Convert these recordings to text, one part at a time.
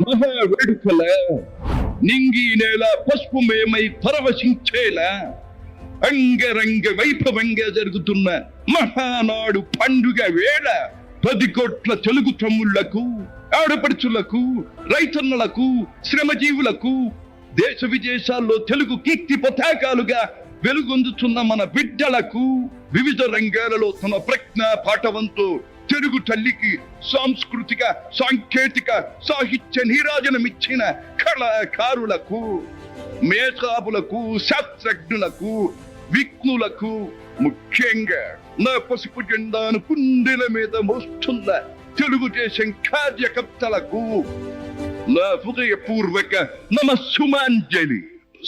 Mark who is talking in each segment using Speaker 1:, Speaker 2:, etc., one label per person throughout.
Speaker 1: మహా వేడుకల నింగి నేల పసుపుమయమై పరవశించేలా అంగరంగ వైభవంగా జరుగుతున్న మహానాడు పండుగ వేళ 10 కోట్ల తెలుగు తమ్ముళ్లకు, ఆడపడుచులకు, రైతన్నలకు, శ్రమజీవులకు, దేశ విదేశాల్లో తెలుగు కీర్తి పతాకాలుగా వెలుగొందుతున్న మన బిడ్డలకు వివిధ రంగాలలో తన ప్రజ్ఞ పాఠవంతో తెలుగు తల్లికి సాంస్కృతిక, సాంకేతిక, సాహిత్య నీరాజనమిచ్చిన కళాకారులకు, మేధావులకు, శాస్త్రజ్ఞులకు, విఘ్నులకు, ముఖ్యంగా నా పసుపు జెండాను కుండెల మీద మోస్తున్న తెలుగుదేశం కార్యకర్తలకు నా హృదయపూర్వక నమస్సుమాంజలి.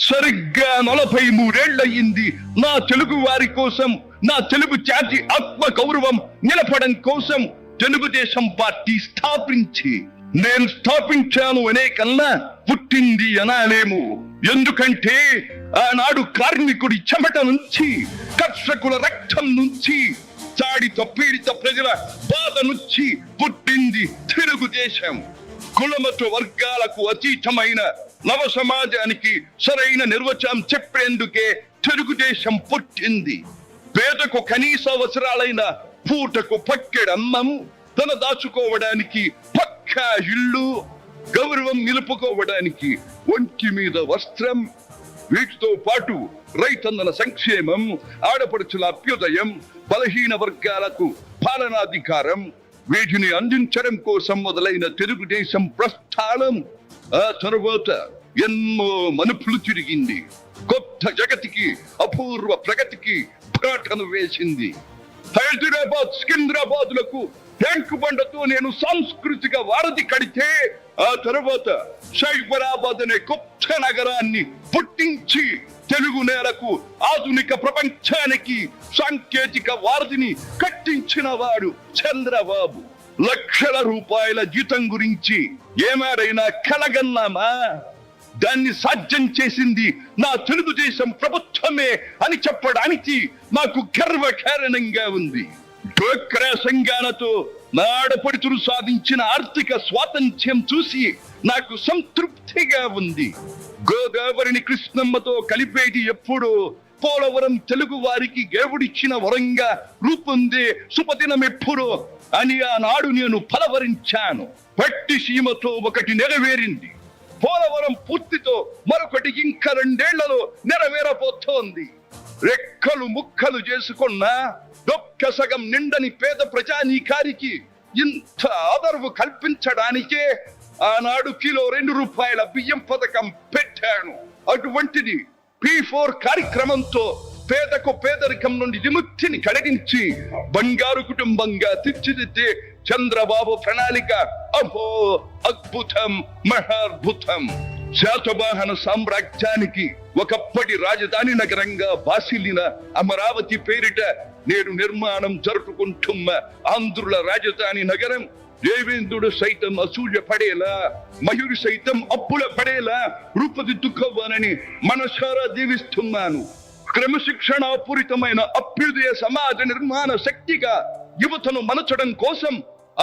Speaker 1: సరిగ్గా 43 ఏళ్లయింది నా తెలుగు వారి కోసం, నా తెలుగు జాతి ఆత్మ గౌరవం నిలపడం కోసం తెలుగుదేశం పార్టీ స్థాపించి. నేను స్థాపించాను అనే కన్నా పుట్టింది అనాలేము. ఎందుకంటే ఆనాడు కార్మికుడి చెమట నుంచి, కర్షకుల రక్తం నుంచి, చాడిత పీడిత ప్రజల బాధ నుంచి పుట్టింది తెలుగుదేశం. కులమత వర్గాలకు అతీతమైన నవ సమాజానికి సరైన నిర్వచనం చెప్పేందుకే తెలుగుదేశం పుట్టింది. పేదకు కనీస అవసరాలైన పూటకు పక్కెడన్నం, తన దాచుకోవడానికి పక్కా ఇల్లు, గౌరవం నిలుపుకోవడానికి ఒంటి మీద వస్త్రం, వీటితో పాటు రైతన్నల సంక్షేమం, ఆడపడుచుల అభ్యుదయం, బలహీన వర్గాలకు పాలనాధికారం, వీటిని అందించడం కోసం మొదలైన తెలుగుదేశం ప్రస్థానం ఆ తరువాత ఎన్నో మలుపులు తిరిగింది. కొత్త జగతికి, అపూర్వ ప్రగతికి బాటను వేసింది. హైదరాబాద్, సికింద్రాబాద్లకు ట్యాంకు బండతో నేను సాంస్కృతిక వారధి కడితే, ఆ తరువాత సైబరాబాద్ అనే కొత్త నగరాన్ని పుట్టించి తెలుగు నేలకు, ఆధునిక ప్రపంచానికి సాంకేతిక వారధిని కట్టించిన వాడు చంద్రబాబు. లక్షల రూపాయల జీతం గురించి ఏమారైనా కలగన్నామా? దాన్ని సాధ్యం చేసింది నా తెలుగుదేశం ప్రభుత్వమే అని చెప్పడానికి నాకు గర్వకారణంగా ఉంది. డోక్రా సంఘాలతో నా ఆడపడుచులు సాధించిన ఆర్థిక స్వాతంత్ర్యం చూసి నాకు సంతృప్తిగా ఉంది. గోదావరిని కృష్ణమ్మతో కలిపేటి ఎప్పుడో పోలవరం తెలుగు వారికి దేవుడిచ్చిన వరంగా రూపొందే శుభదినం ఎప్పుడో అని ఆనాడు నేను పలవరించాను. పట్టి సీమతో ఒకటి నెరవేరింది. పోలవరం పూర్తితో మరొకటి ఇంకా 2 ఏళ్లలో నెరవేరబోతోంది. రెక్కలు ముక్కలు చేసుకున్న డొక్క సగం నిండని పేద ప్రజానీకారికి ఇంత ఆదరవు కల్పించడానికే ఆనాడు కిలో 2 రూపాయల బియ్యం పథకం పెట్టాను. అటువంటిది P4 కార్యక్రమంతో పేదకు పేదరికం నుండి విముక్తిని కలిగించి బంగారు కుటుంబంగా తీర్చిదిద్దే చంద్రబాబు ప్రణాళిక అహో అద్భుతం, మహాద్భుతం. శాతవాహన సామ్రాజ్యానికి ఒకప్పటి రాజధాని నగరంగా బాసిల్లిన అమరావతి పేరిట నేడు నిర్మాణం జరుపుకుంటున్న ఆంధ్రుల రాజధాని నగరం దేవేంద్రుడు సైతం అసూయ పడేలా, మయూరి సైతం అప్పుల పడేలా రూపుదిద్దుకోవాలని మనసారా దీవిస్తున్నాను. క్రమశిక్షణాపూరితమైన అభ్యుదయ సమాజ నిర్మాణ శక్తిగా యువతను మలచడం కోసం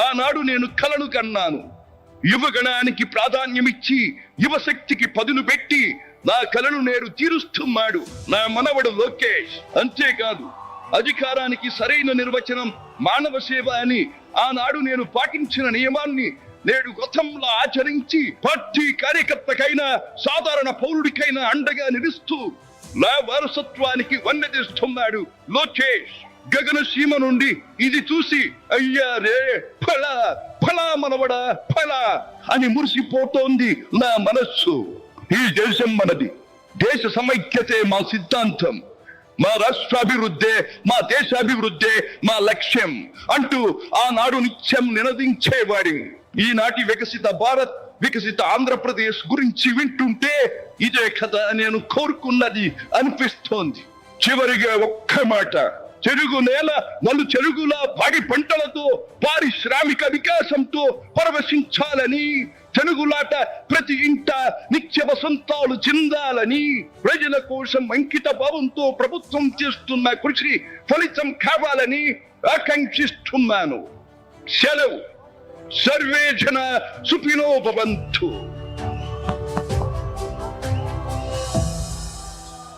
Speaker 1: ఆనాడు నేను కలను కన్నాను. యువగణానికి ప్రాధాన్యమిచ్చి యువశక్తికి పదును పెట్టి నా కలను నేడు తీరుస్తున్నాడు నా మనవడు లోకేష్. అంతేకాదు, అధికారానికి సరైన నిర్వచనం మానవ సేవ అని ఆనాడు నేను పాటించిన నియమాన్ని నేడు గతంలో ఆచరించి పార్టీ కార్యకర్తకైనా సాధారణ పౌరుడికైనా అండగా నిలుస్తూ నా వారసత్వానికి వన్నెదిస్తున్నాడు లోకేష్. గగన సీమ నుండి ఇది చూసి అయ్యారే ఫలా ఫలా మనవడా ఫలా అని మురిసిపోతోంది నా మనస్సు. ఈ దేశం మనది, దేశ సమైక్యతే మా సిద్ధాంతం, మా రాష్ట్రాభివృద్ధే మా దేశాభివృద్ధే మా లక్ష్యం అంటూ ఆనాడు నిత్యం నినదించేవాడి. ఈనాటి వికసిత భారత్, వికసిత ఆంధ్రప్రదేశ్ గురించి వింటుంటే ఇదే కదా నేను కోరుకున్నది అనిపిస్తోంది. చివరిగా ఒక్క మాట, చెరుగు నేల వాళ్ళు చెరుగులా పాడి పంటలతో పారిశ్రామిక వికాసంతో పరవశించాలని, తెలుగులాట ప్రతి ఇంట నిత్య వసంతాలు చెందాలని, ప్రజల కోసం అంకిత భావంతో ప్రభుత్వం చేస్తున్న కృషి ఫలితం కావాలని ఆకాంక్షిస్తున్నాను. సెలవు. సర్వే జన సుఖినో భవంతు.